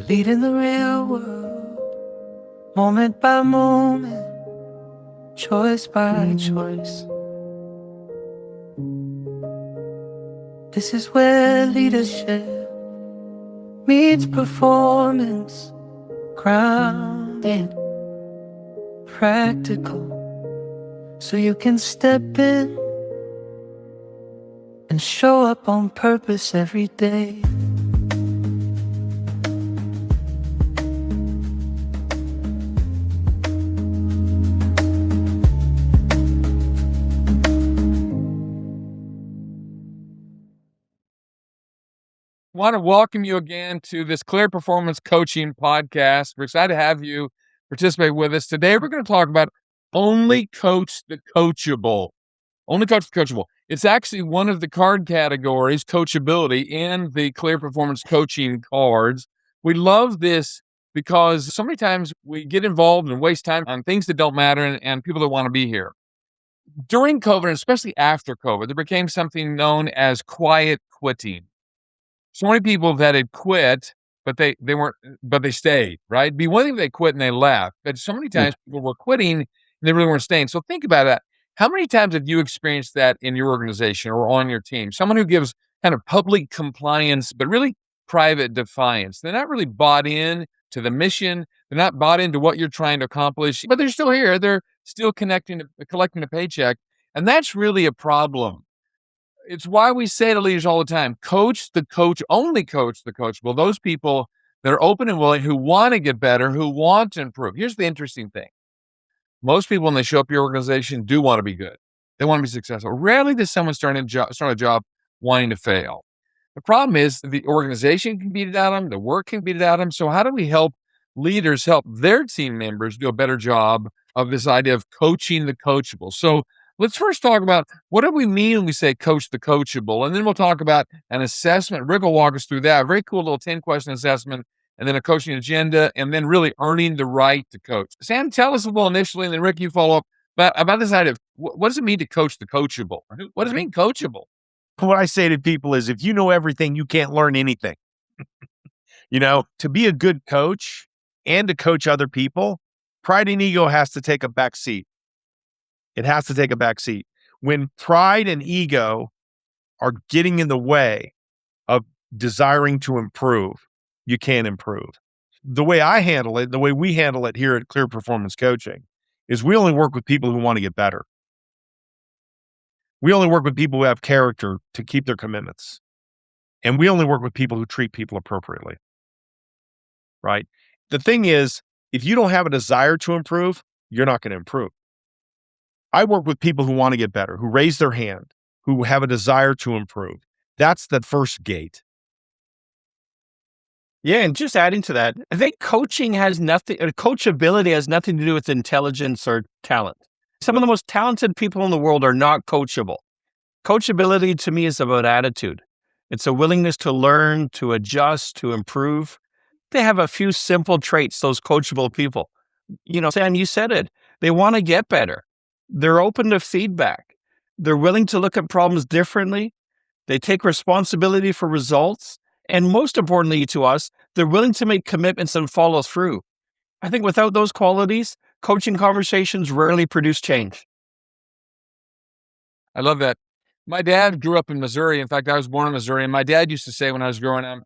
leading the real world, moment by moment, choice by choice. This is where leadership meets performance, grounded, practical, so you can step in and show up on purpose every day. I want to welcome you again to this Clear Performance Coaching podcast. We're excited to have you participate with us. Today, we're going to talk about only coach the coachable. Only coach the coachable. It's actually one of the card categories, coachability, in the Clear Performance Coaching cards. We love this because so many times we get involved and waste time on things that don't matter and people that want to be here. During COVID, and especially after COVID, there became something known as quiet quitting. So many people that had quit, but they stayed, right? It'd be one thing if they quit and they left, but so many times people were quitting and they really weren't staying. So think about that. How many times have you experienced that in your organization or on your team? Someone who gives kind of public compliance, but really private defiance. They're not really bought in to the mission. They're not bought into what you're trying to accomplish, but they're still here. They're still collecting a paycheck. And that's really a problem. It's why we say to leaders all the time, coach the coach, only coach the coachable. Those people that are open and willing, who want to get better, who want to improve. Here's the interesting thing. Most people, when they show up at your organization, do want to be good. They want to be successful. Rarely does someone start a job wanting to fail. The problem is the organization can beat it out of them. The work can beat it out of them. So how do we help leaders help their team members do a better job of this idea of coaching the coachable? So let's first talk about what do we mean when we say coach the coachable, and then we'll talk about an assessment. Rick will walk us through that. A very cool little 10-question assessment, and then a coaching agenda, and then really earning the right to coach. Sam, tell us a little initially, and then Rick, you follow up about this idea of what does it mean to coach the coachable? What does it mean coachable? What I say to people is if you know everything, you can't learn anything. To be a good coach and to coach other people, pride and ego has to take a back seat. It has to take a back seat. When pride and ego are getting in the way of desiring to improve, you can't improve. The way I handle it, the way we handle it here at Clear Performance Coaching, is we only work with people who want to get better. We only work with people who have character to keep their commitments. And we only work with people who treat people appropriately. Right? The thing is, if you don't have a desire to improve, you're not going to improve. I work with people who want to get better, who raise their hand, who have a desire to improve. That's the first gate. Yeah, and just adding to that, I think coachability has nothing to do with intelligence or talent. Some of the most talented people in the world are not coachable. Coachability to me is about attitude. It's a willingness to learn, to adjust, to improve. They have a few simple traits, those coachable people. Sam, you said it. They want to get better. They're open to feedback. They're willing to look at problems differently. They take responsibility for results. And most importantly to us, they're willing to make commitments and follow through. I think without those qualities, coaching conversations rarely produce change. I love that. My dad grew up in Missouri. In fact, I was born in Missouri. And my dad used to say when I was growing up,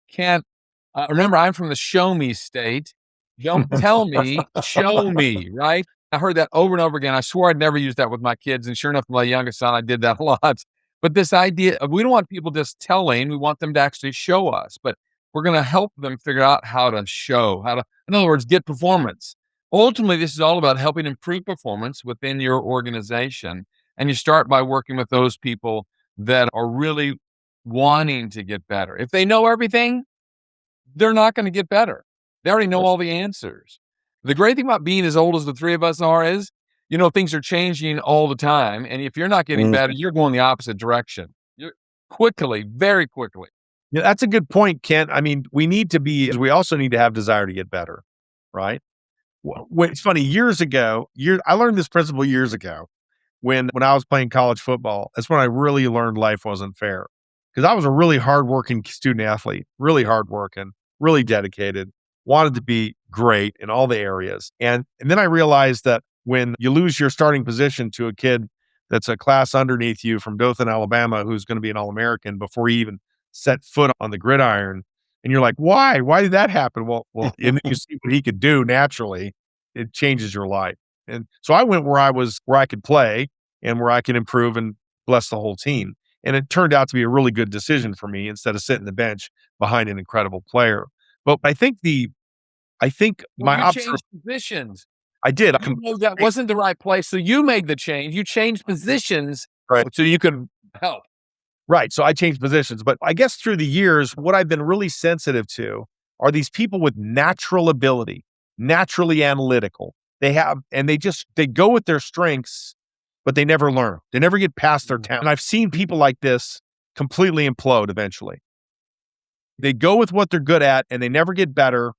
remember, I'm from the show me state. Don't tell me, show me, right? I heard that over and over again. I swore I'd never use that with my kids. And sure enough, my youngest son, I did that a lot. But this idea of we don't want people just telling, we want them to actually show us. But we're going to help them figure out how to show, in other words, get performance. Ultimately, this is all about helping improve performance within your organization. And you start by working with those people that are really wanting to get better. If they know everything, they're not going to get better. They already know all the answers. The great thing about being as old as the three of us are is, things are changing all the time. And if you're not getting better, you're going the opposite direction. Very quickly. Yeah, that's a good point, Kent. I mean, we also need to have desire to get better, right? Well, it's funny, I learned this principle years ago when I was playing college football. That's when I really learned life wasn't fair. Because I was a really hardworking student athlete, really hardworking, really dedicated, wanted to be great in all the areas. And then I realized that when you lose your starting position to a kid that's a class underneath you from Dothan, Alabama, who's going to be an All-American before he even set foot on the gridiron, and you're like, why? Why did that happen? Well, and then you see what he could do naturally. It changes your life. And so I went where I could play and where I could improve and bless the whole team. And it turned out to be a really good decision for me instead of sitting the bench behind an incredible player. But I think Well, my you observation, changed positions. I did. You know that wasn't the right place, so you made the change. You changed positions Right. so you could help. Right. So I changed positions. But I guess through the years, what I've been really sensitive to are these people with natural ability, naturally analytical. They go with their strengths, but they never learn. They never get past their talent. And I've seen people like this completely implode eventually. They go with what they're good at and they never get better.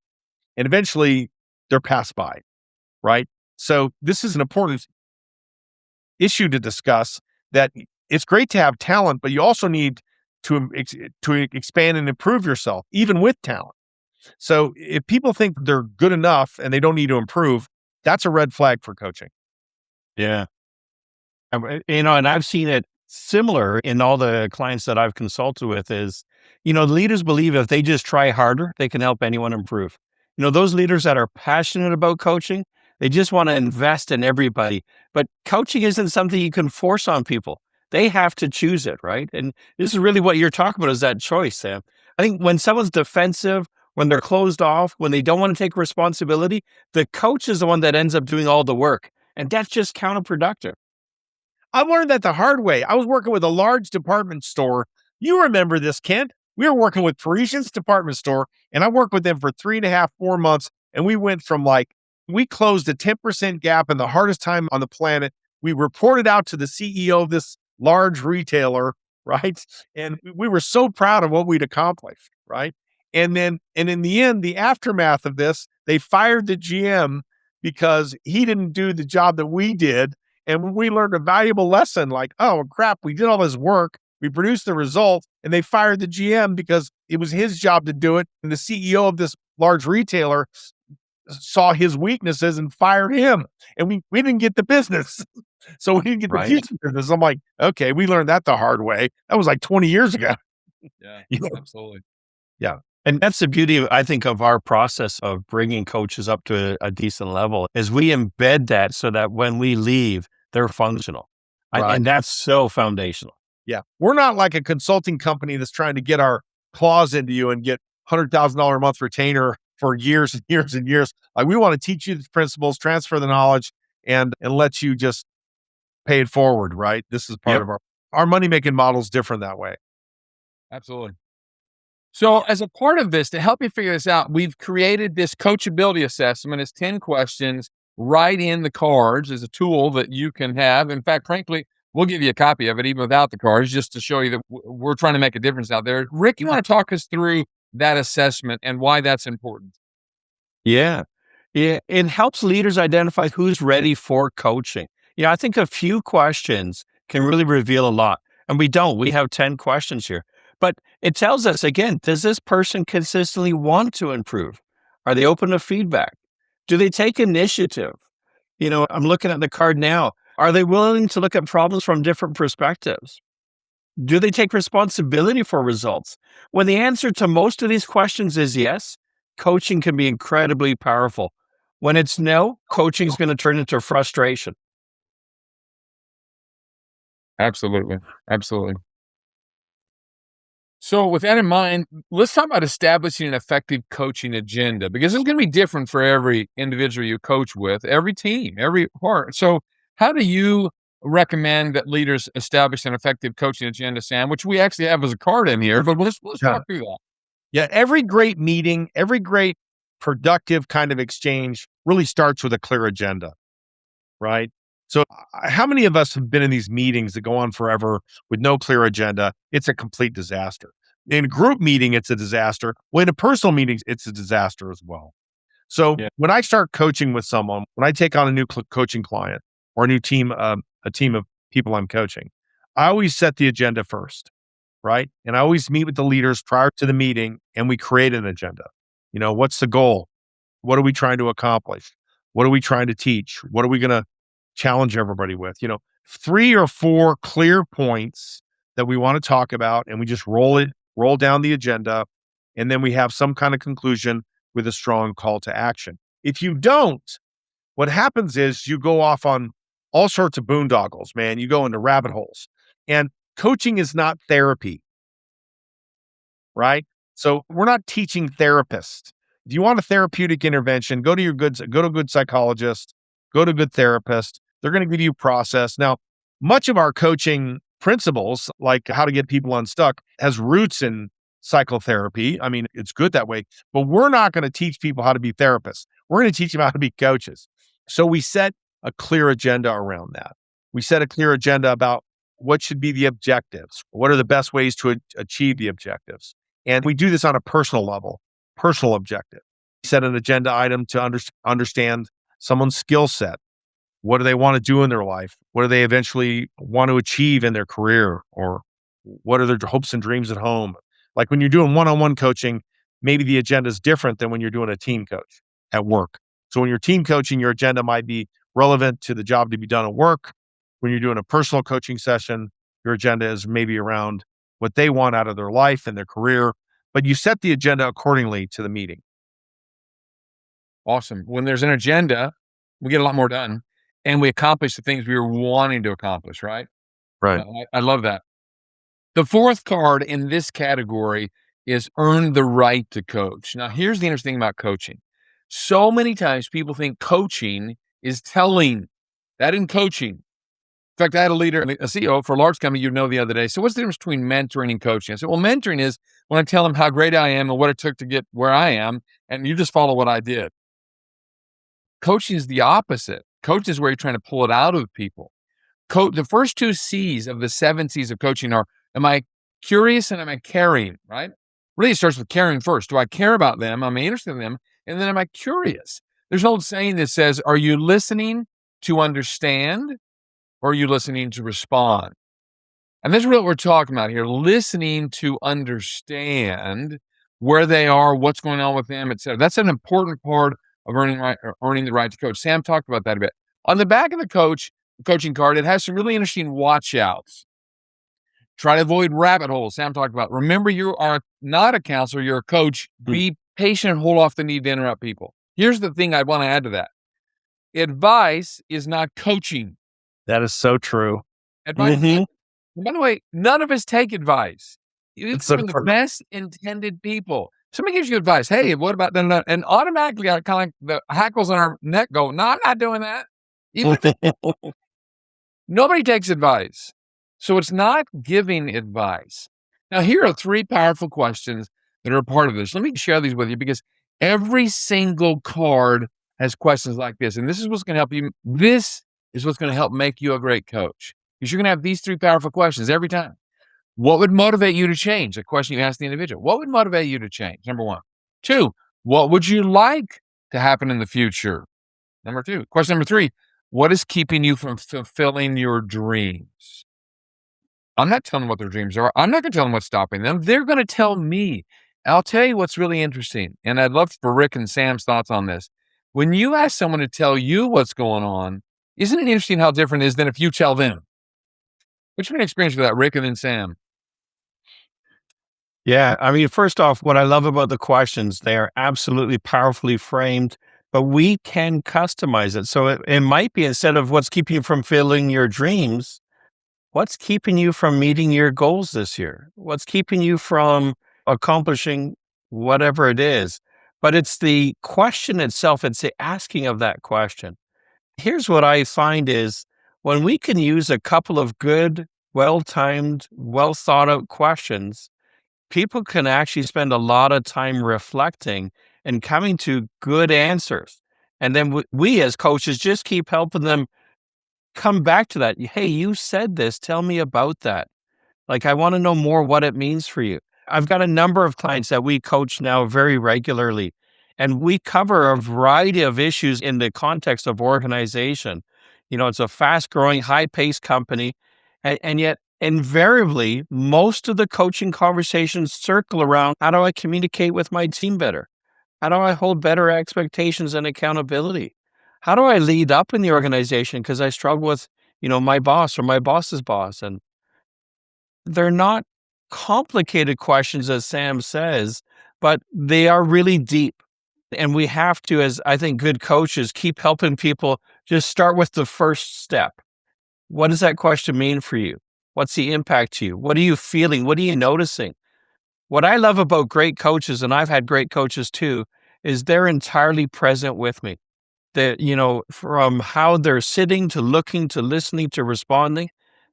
And eventually they're passed by. Right. So this is an important issue to discuss, that it's great to have talent, but you also need to expand and improve yourself, even with talent. So if people think they're good enough and they don't need to improve, that's a red flag for coaching. Yeah. And I've seen it similar in all the clients that I've consulted with is, leaders believe if they just try harder, they can help anyone improve. Those leaders that are passionate about coaching, they just want to invest in everybody. But coaching isn't something you can force on people. They have to choose it, right? And this is really what you're talking about, is that choice, Sam. I think when someone's defensive, when they're closed off, when they don't want to take responsibility, the coach is the one that ends up doing all the work. And that's just counterproductive. I learned that the hard way. I was working with a large department store. You remember this, Kent? We were working with Parisian's department store, and I worked with them for 3.5, 4 months. And we went from we closed a 10% gap in the hardest time on the planet. We reported out to the CEO of this large retailer, right? And we were so proud of what we'd accomplished, right? And in the end, the aftermath of this, they fired the GM because he didn't do the job that we did. And we learned a valuable lesson, like, oh crap, we did all this work, we produced the result, and they fired the GM because it was his job to do it. And the CEO of this large retailer saw his weaknesses and fired him. And we didn't get the business. So we didn't get the Right. future business. I'm like, okay, we learned that the hard way. That was like 20 years ago. Yeah, You know? absolutely. And that's the beauty, I think, of our process of bringing coaches up to a decent level, is we embed that so that when we leave, they're functional. Right. And that's so foundational. Yeah. We're not like a consulting company that's trying to get our claws into you and get $100,000 a month retainer for years and years and years. Like, we want to teach you the principles, transfer the knowledge, and let you just pay it forward, right? This is part Yep. of our money-making model is different that way. Absolutely. So as a part of this, to help you figure this out, we've created this coachability assessment. It's 10 questions right in the cards as a tool that you can have. In fact, frankly, we'll give you a copy of it even without the cards, just to show you that we're trying to make a difference out there. Rick, you want to talk us through that assessment and why that's important? Yeah. Yeah. It helps leaders identify who's ready for coaching. I think a few questions can really reveal a lot. And we have 10 questions here. But it tells us, again, does this person consistently want to improve? Are they open to feedback? Do they take initiative? I'm looking at the card now. Are they willing to look at problems from different perspectives? Do they take responsibility for results? When the answer to most of these questions is yes, coaching can be incredibly powerful. When it's no, coaching is going to turn into frustration. Absolutely. Absolutely. So with that in mind, let's talk about establishing an effective coaching agenda, because it's going to be different for every individual you coach with, every team, every part. So how do you recommend that leaders establish an effective coaching agenda, Sam, which we actually have as a card in here, but let's Yeah. talk through that. Yeah. Every great meeting, every great productive kind of exchange really starts with a clear agenda, right? So how many of us have been in these meetings that go on forever with no clear agenda? It's a complete disaster. In a group meeting, it's a disaster. Well, in a personal meeting, it's a disaster as well. So Yeah. when I start coaching with someone, when I take on a new coaching client or a new team, a team of people I'm coaching, I always set the agenda first, right? And I always meet with the leaders prior to the meeting and we create an agenda. What's the goal? What are we trying to accomplish? What are we trying to teach? What are we going to challenge everybody with? 3 or 4 clear points that we want to talk about, and we just roll down the agenda, and then we have some kind of conclusion with a strong call to action. If you don't, what happens is you go off on all sorts of boondoggles, man. You go into rabbit holes. And coaching is not therapy, right? So we're not teaching therapists. If you want a therapeutic intervention, go to a good psychologist, go to a good therapist. They're going to give you a process. Now, much of our coaching principles, like how to get people unstuck, has roots in psychotherapy. I mean, it's good that way, but we're not going to teach people how to be therapists. We're going to teach them how to be coaches. So we set a clear agenda around that. We set a clear agenda about what should be the objectives. What are the best ways to achieve the objectives? And we do this on a personal level, personal objective. Set an agenda item to understand someone's skill set. What do they want to do in their life? What do they eventually want to achieve in their career? Or what are their hopes and dreams at home? Like when you're doing one-on-one coaching, maybe the agenda is different than when you're doing a team coach at work. So when you're team coaching, your agenda might be relevant to the job to be done at work. When you're doing a personal coaching session, your agenda is maybe around what they want out of their life and their career, but you set the agenda accordingly to the meeting. Awesome. When there's an agenda, we get a lot more done and we accomplish the things we were wanting to accomplish, right? Right. I love that. The fourth card in this category is earn the right to coach. Now, here's the interesting thing about coaching. So many times people think coaching is telling. That isn't coaching. In fact, I had a leader, a CEO for a large company the other day. So what's the difference between mentoring and coaching? I said, well, mentoring is when I tell them how great I am and what it took to get where I am, and you just follow what I did. Coaching is the opposite. Coaching is where you're trying to pull it out of people. The first 2 C's of the 7 C's of coaching are, am I curious and am I caring, right? Really, it starts with caring first. Do I care about them? Am I interested in them? And then am I curious? There's an old saying that says, are you listening to understand or are you listening to respond? And this is what we're talking about here, listening to understand where they are, what's going on with them, et cetera. That's an important part of earning the right to coach. Sam talked about that a bit. On the back of the coaching card, it has some really interesting watch outs. Try to avoid rabbit holes. Sam talked about, remember, you are not a counselor, you're a coach. Be patient and hold off the need to interrupt people. Here's the thing I want to add to that. Advice is not coaching. That is so true. Advice. By the way, none of us take advice. It's from the best intended people. Somebody gives you advice. Hey, what about that? And automatically, kind of like the hackles on our neck go, no, I'm not doing that. Nobody takes advice. So it's not giving advice. Now, here are 3 powerful questions that are a part of this. Let me share these with you because every single card has questions like this. And this is what's going to help you. This is what's going to help make you a great coach. Because you're going to have these 3 powerful questions every time. What would motivate you to change? A question you ask the individual. What would motivate you to change? Number 1. 2, what would you like to happen in the future? Number 2. Question number 3, what is keeping you from fulfilling your dreams? I'm not telling them what their dreams are. I'm not going to tell them what's stopping them. They're going to tell me. I'll tell you what's really interesting. And I'd love for Rick and Sam's thoughts on this. When you ask someone to tell you what's going on, isn't it interesting how different it is than if you tell them? What's your experience with that, Rick and then Sam? Yeah. I mean, first off, what I love about the questions, they are absolutely powerfully framed, but we can customize it. So it might be, instead of what's keeping you from fulfilling your dreams, what's keeping you from meeting your goals this year? What's keeping you from accomplishing whatever it is? But it's the question itself. It's the asking of that question. Here's what I find is when we can use a couple of good, well-timed, well-thought-out questions, people can actually spend a lot of time reflecting and coming to good answers. And then we as coaches just keep helping them come back to that. Hey, you said this. Tell me about that. Like, I want to know more what it means for you. I've got a number of clients that we coach now very regularly, and we cover a variety of issues in the context of organization. It's a fast-growing, high-paced company, and yet invariably, most of the coaching conversations circle around, how do I communicate with my team better? How do I hold better expectations and accountability? How do I lead up in the organization because I struggle with, my boss or my boss's boss? And they're not complicated questions, as Sam says, but they are really deep. And we have to, as I think good coaches, keep helping people just start with the first step. What does that question mean for you? What's the impact to you? What are you feeling? What are you noticing? What I love about great coaches, and I've had great coaches too, is they're entirely present with me. That, from how they're sitting to looking to listening to responding,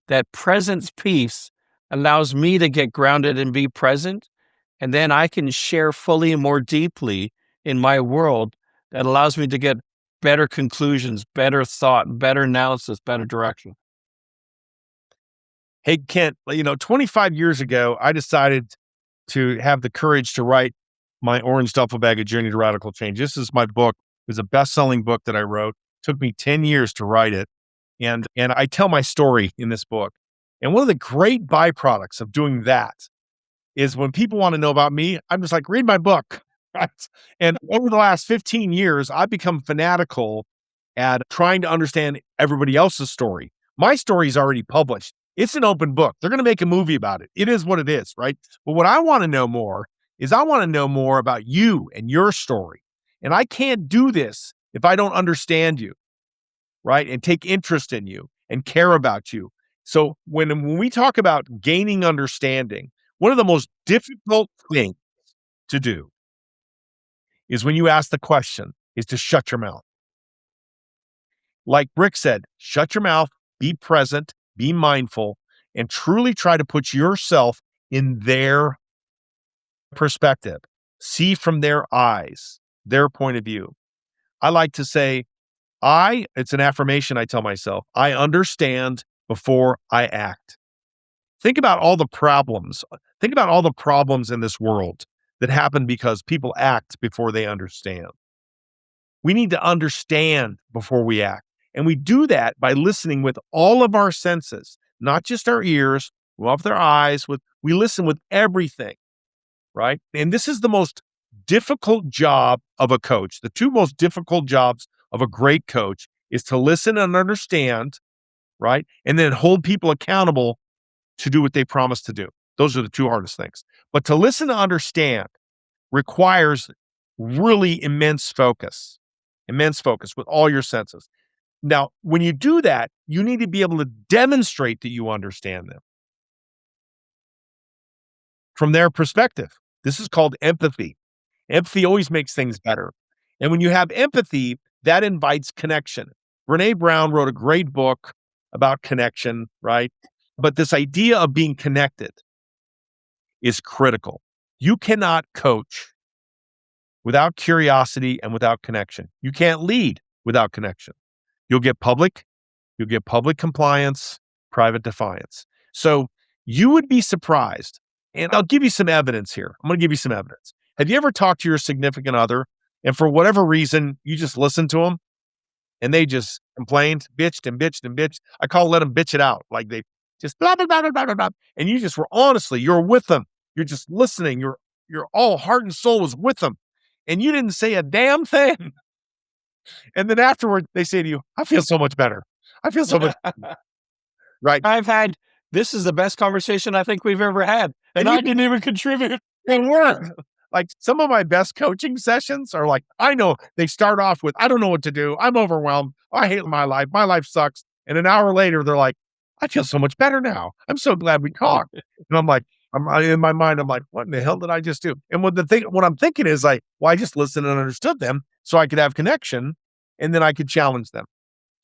that presence piece allows me to get grounded and be present. And then I can share fully and more deeply in my world that allows me to get better conclusions, better thought, better analysis, better direction. Hey, Kent, 25 years ago, I decided to have the courage to write my Orange Duffel Bag, A Journey to Radical Change. This is my book. It was a best-selling book that I wrote. It took me 10 years to write it. And I tell my story in this book. And one of the great byproducts of doing that is when people want to know about me, I'm just like, read my book. Right? And over the last 15 years, I've become fanatical at trying to understand everybody else's story. My story is already published. It's an open book. They're going to make a movie about it. It is what it is, right? But what I want to know more is I want to know more about you and your story. And I can't do this if I don't understand you, right? And take interest in you and care about you. So when we talk about gaining understanding, one of the most difficult things to do is when you ask the question is to shut your mouth. Like Brick said, shut your mouth, be present, be mindful, and truly try to put yourself in their perspective. See from their eyes, their point of view. I like to say, it's an affirmation I tell myself, I understand before I act. Think about all the problems. Think about all the problems in this world that happen because people act before they understand. We need to understand before we act. And we do that by listening with all of our senses, not just our ears, with our eyes, we listen with everything, right? And this is the most difficult job of a coach. The two most difficult jobs of a great coach is to listen and understand, right? And then hold people accountable to do what they promise to do. Those are the two hardest things. But to listen and understand requires really immense focus with all your senses. Now, when you do that, you need to be able to demonstrate that you understand them from their perspective. This is called empathy. Empathy always makes things better. And when you have empathy, that invites connection. Brene Brown wrote a great book about connection, right? But this idea of being connected is critical. You cannot coach without curiosity and without connection. You can't lead without connection. You'll get public compliance, private defiance. So you would be surprised. And I'll give you some evidence here. I'm going to give you some evidence. Have you ever talked to your significant other and for whatever reason, you just listened to them and they just complained, bitched and bitched and bitched? I call let them bitch it out. Like they just blah, blah, blah, blah, blah, blah, blah. And you just were honestly, you're with them. You're just listening. Your all heart and soul was with them. And you didn't say a damn thing. And then afterward, they say to you, I feel so much better. I feel so much right. This is the best conversation I think we've ever had. And I didn't even contribute. It worked. Like some of my best coaching sessions are like, I know they start off with, I don't know what to do. I'm overwhelmed. I hate my life. My life sucks. And an hour later, they're like, I feel so much better now. I'm so glad we talked. And I'm like, in my mind, I'm like, what in the hell did I just do? And what I'm thinking is like, well, I just listened and understood them so I could have connection and then I could challenge them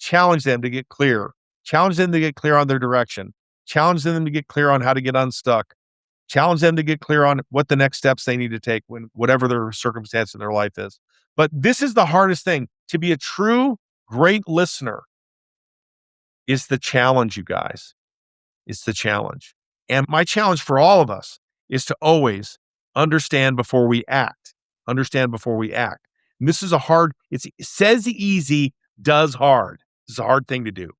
to get clear, challenge them to get clear on their direction, challenge them to get clear on how to get unstuck, challenge them to get clear on what the next steps they need to take when whatever their circumstance in their life is. But this is the hardest thing. To be a true great listener is the challenge, you guys. It's the challenge. And my challenge for all of us is to always understand before we act. Understand before we act. And this is it says easy, does hard. It's a hard thing to do.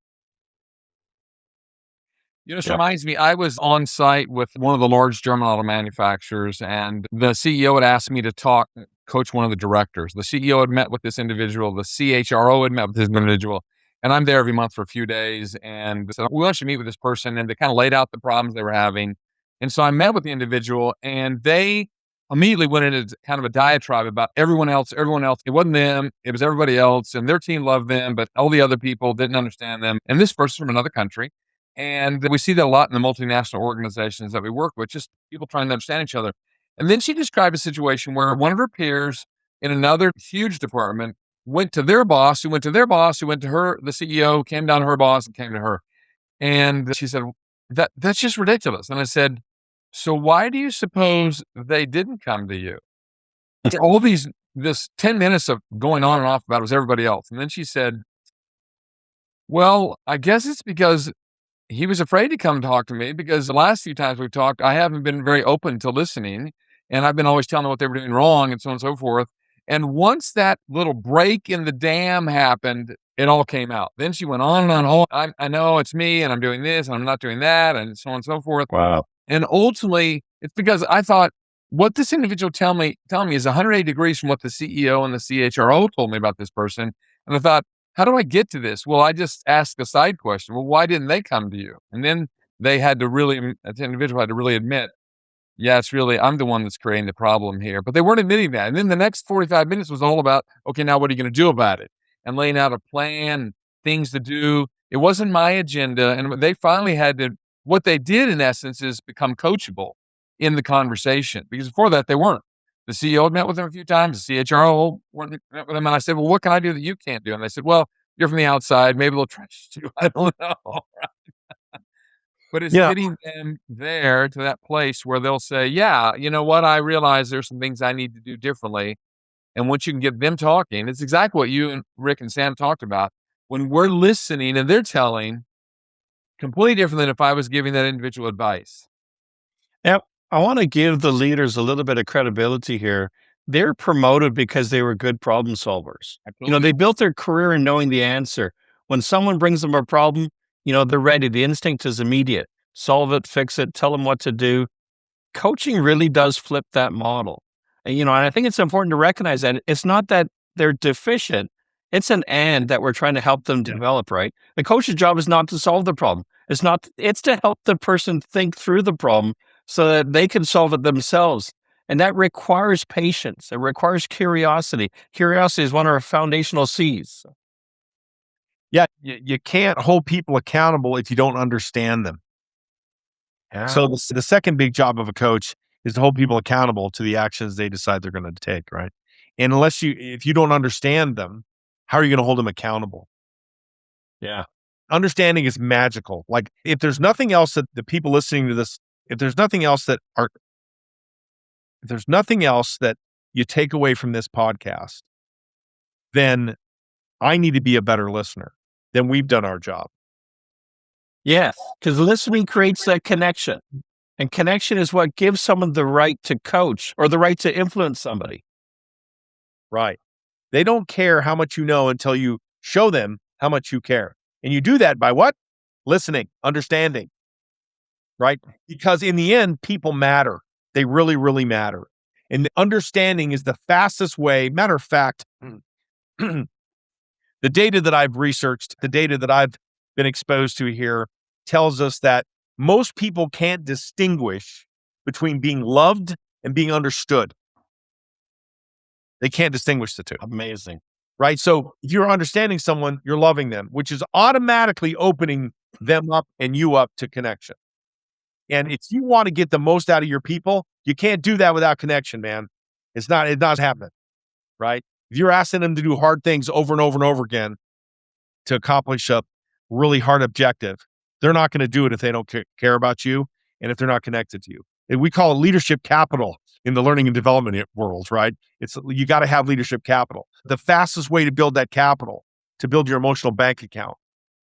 This reminds me, I was on site with one of the large German auto manufacturers, and the CEO had asked me to talk coach one of the directors. The CEO had met with this individual, the CHRO had met with this individual, and I'm there every month for a few days. And so we want you to meet with this person, and they kind of laid out the problems they were having. And so I met with the individual, and they immediately went into kind of a diatribe about everyone else. It wasn't them, it was everybody else, and their team loved them, but all the other people didn't understand them. And this person from another country. And we see that a lot in the multinational organizations that we work with, just people trying to understand each other. And then she described a situation where one of her peers in another huge department went to their boss, who went to their boss, who went to her, the CEO, came down to her boss and came to her. And she said, that's just ridiculous. And I said, so why do you suppose they didn't come to you? All this 10 minutes of going on and off about it was everybody else. And then she said, well, I guess it's because he was afraid to come talk to me, because the last few times we've talked, I haven't been very open to listening. And I've been always telling them what they were doing wrong and so on and so forth. And once that little break in the dam happened, it all came out. Then she went on and on. Oh, I know it's me, and I'm doing this and I'm not doing that, and so on and so forth. Wow. And ultimately, it's because I thought what this individual telling me is 180 degrees from what the CEO and the CHRO told me about this person. And I thought, how do I get to this? Well, I just asked a side question. Well, why didn't they come to you? And then the individual had to really admit, yeah, it's really, I'm the one that's creating the problem here. But they weren't admitting that. And then the next 45 minutes was all about, okay, now what are you going to do about it? And laying out a plan, things to do. It wasn't my agenda. And they finally had to, what they did in essence is become coachable in the conversation, because before that they weren't. The CEO had met with them a few times, the CHRO met with them, and I said, well, what can I do that you can't do? And they said, well, you're from the outside, maybe they'll trust you. I don't know. But it's getting them there to that place where they'll say, yeah, you know what? I realize there's some things I need to do differently. And once you can get them talking, it's exactly what you and Rick and Sam talked about. When we're listening and they're telling, completely different than if I was giving that individual advice. Yep. I want to give the leaders a little bit of credibility here. They're promoted because they were good problem solvers. They built their career in knowing the answer. When someone brings them a problem, they're ready. The instinct is immediate. Solve it, fix it, tell them what to do. Coaching really does flip that model. And I think it's important to recognize that it's not that they're deficient. It's that we're trying to help them develop, right? The coach's job is not to solve the problem. It's to help the person think through the problem so that they can solve it themselves. And that requires patience. It requires curiosity. Curiosity is one of our foundational C's. Yeah, you can't hold people accountable if you don't understand them. Yeah. So the second big job of a coach is to hold people accountable to the actions they decide they're going to take, right? And if you don't understand them, how are you going to hold them accountable? Yeah. Understanding is magical. Like, if there's nothing else that the people listening to this, if there's nothing else that you take away from this podcast, then I need to be a better listener. Then we've done our job. Yes, because listening creates that connection. And connection is what gives someone the right to coach or the right to influence somebody. Right. They don't care how much you know until you show them how much you care. And you do that by what? Listening, understanding. Right? Because in the end, people matter. They really, really matter. And the understanding is the fastest way. Matter of fact, the data that I've researched, the data that I've been exposed to here tells us that most people can't distinguish between being loved and being understood. They can't distinguish the two. Amazing. Right? So if you're understanding someone, you're loving them, which is automatically opening them up and you up to connection. And if you want to get the most out of your people, you can't do that without connection, man. It's not happening. Right? If you're asking them to do hard things over and over and over again to accomplish a really hard objective, they're not going to do it if they don't care about you and if they're not connected to you. And we call it leadership capital in the learning and development world, right? You got to have leadership capital. The fastest way to build that capital, to build your emotional bank account,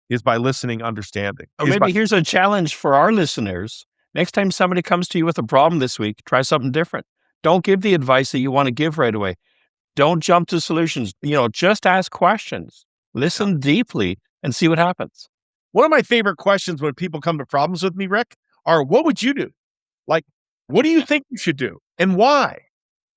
is by listening, understanding. Or maybe here's a challenge for our listeners. Next time somebody comes to you with a problem this week, try something different. Don't give the advice that you want to give right away. Don't jump to solutions. Just ask questions. Listen deeply and see what happens. One of my favorite questions when people come to problems with me, Rick, are, what would you do? Like, what do you think you should do and why?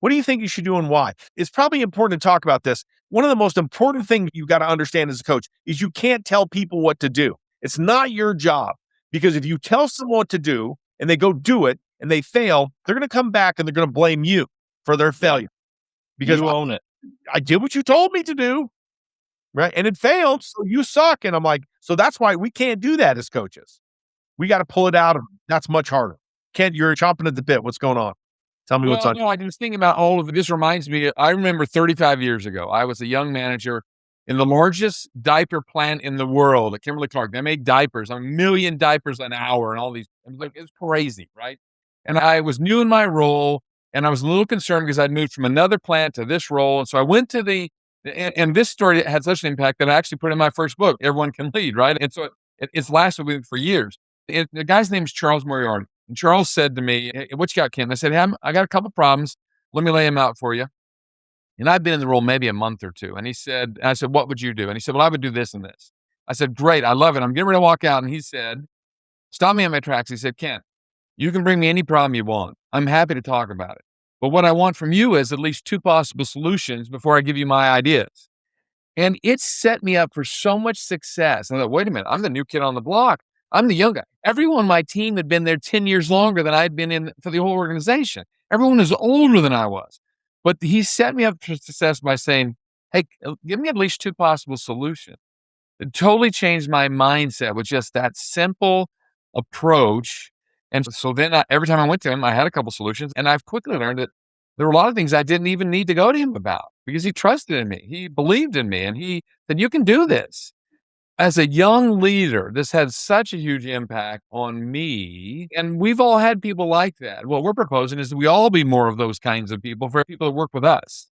What do you think you should do and why? It's probably important to talk about this. One of the most important things you got to understand as a coach is you can't tell people what to do. It's not your job, because if you tell someone what to do and they go do it and they fail, they're going to come back and they're going to blame you for their failure. Because You own it. I did what you told me to do, right? And it failed, so you suck. And I'm like, so that's why we can't do that as coaches. We got to pull it out of them. That's much harder. Kent, you're chomping at the bit. What's going on? Tell me what's Well, on. no, I was thinking about all of it. This reminds me, I remember 35 years ago, I was a young manager in the largest diaper plant in the world at Kimberly-Clark. They make diapers, 1,000,000 diapers an hour and all these. It was like, it's crazy, right? And I was new in my role, and I was a little concerned because I'd moved from another plant to this role. And so I went to and this story had such an impact that I actually put in my first book, Everyone Can Lead, right? And so it's lasted with me for years. The guy's name is Charles Moriarty. And Charles said to me, "Hey, what you got, Ken?" I said, "Hey, I got a couple problems. Let me lay them out for you." And I'd been in the role maybe a month or two. And I said, "What would you do?" And he said, "Well, I would do this and this." I said, "Great. I love it." I'm getting ready to walk out. And he said, stop me in my tracks. He said, "Ken, you can bring me any problem you want. I'm happy to talk about it. But what I want from you is at least 2 possible solutions before I give you my ideas." And it set me up for so much success. And I thought, wait a minute, I'm the new kid on the block. I'm the young guy. Everyone on my team had been there 10 years longer than I'd been in for the whole organization. Everyone is older than I was. But he set me up for success by saying, hey, give me at least 2 possible solutions. It totally changed my mindset with just that simple approach. And so then every time I went to him, I had a couple solutions. And I've quickly learned that there were a lot of things I didn't even need to go to him about because he trusted in me. He believed in me and he said, you can do this. As a young leader, this had such a huge impact on me. And we've all had people like that. What we're proposing is that we all be more of those kinds of people for people that work with us.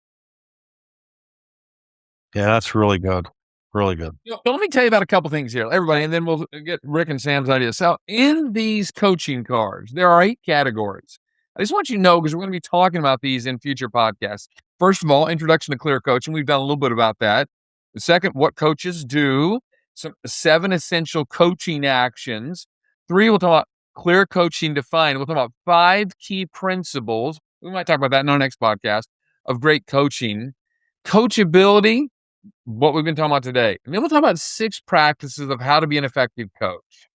Yeah, that's really good. Really good. So let me tell you about a couple things here, everybody, and then we'll get Rick and Sam's ideas. So in these coaching cards, there are 8 categories. I just want you to know, because we're going to be talking about these in future podcasts. First of all, introduction to clear coaching. We've done a little bit about that. The second, what coaches do. 7 essential coaching actions. 3, we'll talk about clear coaching defined. We'll talk about 5 key principles. We might talk about that in our next podcast of great coaching. Coachability, what we've been talking about today. And then we'll talk about 6 practices of how to be an effective coach.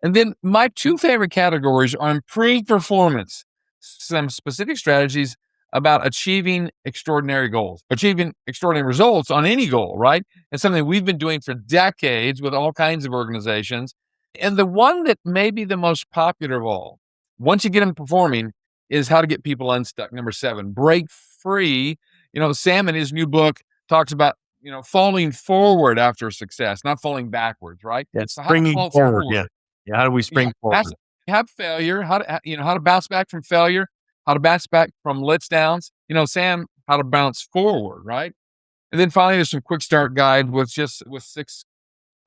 And then my 2 favorite categories are improved performance, some specific strategies about achieving extraordinary goals, achieving extraordinary results on any goal, right? It's something we've been doing for decades with all kinds of organizations. And the one that may be the most popular of all, once you get them performing, is how to get people unstuck. Number 7, break free. Sam in his new book talks about, falling forward after success, not falling backwards, right? It's So springing forward. Yeah. How do we spring forward? Have failure, how to bounce back from failure, how to bounce back from lets downs. Sam, how to bounce forward, right? And then finally, there's some quick start guide with 6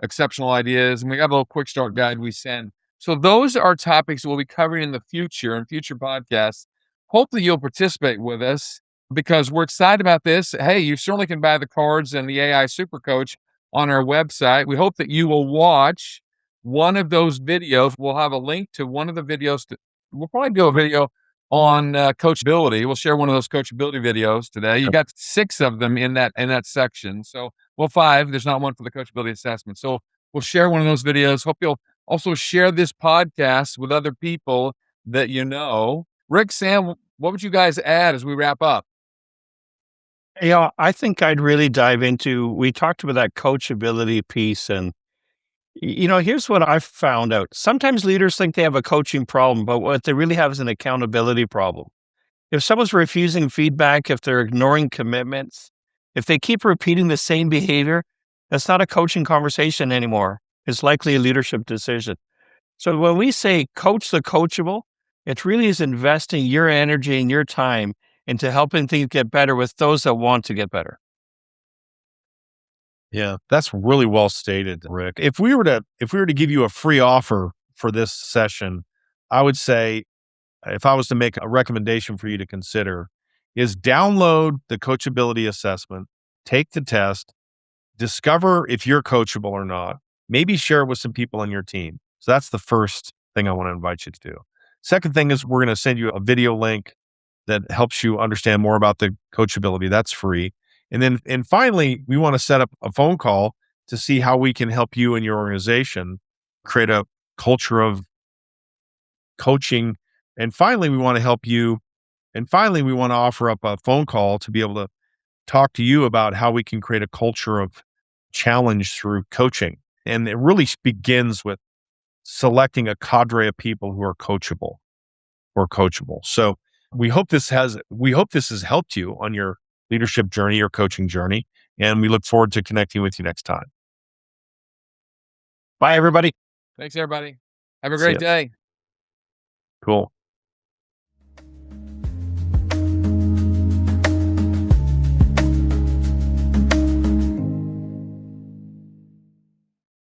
exceptional ideas. And we got a little quick start guide we send. So those are topics we'll be covering in the future, in future podcasts. Hopefully you'll participate with us because we're excited about this. Hey, you certainly can buy the cards and the AI Super Coach on our website. We hope that you will watch one of those videos. We'll have a link to one of the videos. We'll probably do a video on coachability. We'll share one of those coachability videos today. You got 6 of them in that section. So, 5. There's not one for the coachability assessment. So we'll share one of those videos. Hope you'll also share this podcast with other people that you know. Rick, Sam, what would you guys add as we wrap up? Yeah, I think I'd really dive into, we talked about that coachability piece. And, here's what I've found out. Sometimes leaders think they have a coaching problem, but what they really have is an accountability problem. If someone's refusing feedback, if they're ignoring commitments, if they keep repeating the same behavior, that's not a coaching conversation anymore. It's likely a leadership decision. So when we say coach the coachable, it really is investing your energy and your time into helping things get better with those that want to get better. Yeah, that's really well stated, Rick. If we were to give you a free offer for this session, I would say, if I was to make a recommendation for you to consider, is download the coachability assessment, take the test, discover if you're coachable or not, maybe share it with some people on your team. So that's the first thing I want to invite you to do. Second thing is we're going to send you a video link that helps you understand more about the coachability. That's free. And finally, we want to set up a phone call to see how we can help you and your organization create a culture of coaching. And finally, we want to help you. And finally, we want to offer up a phone call to be able to talk to you about how we can create a culture of challenge through coaching. And it really begins with selecting a cadre of people who are coachable. So we hope this has helped you on your leadership journey or coaching journey. And we look forward to connecting with you next time. Bye, everybody. Thanks, everybody. Have a See great ya. day. Cool.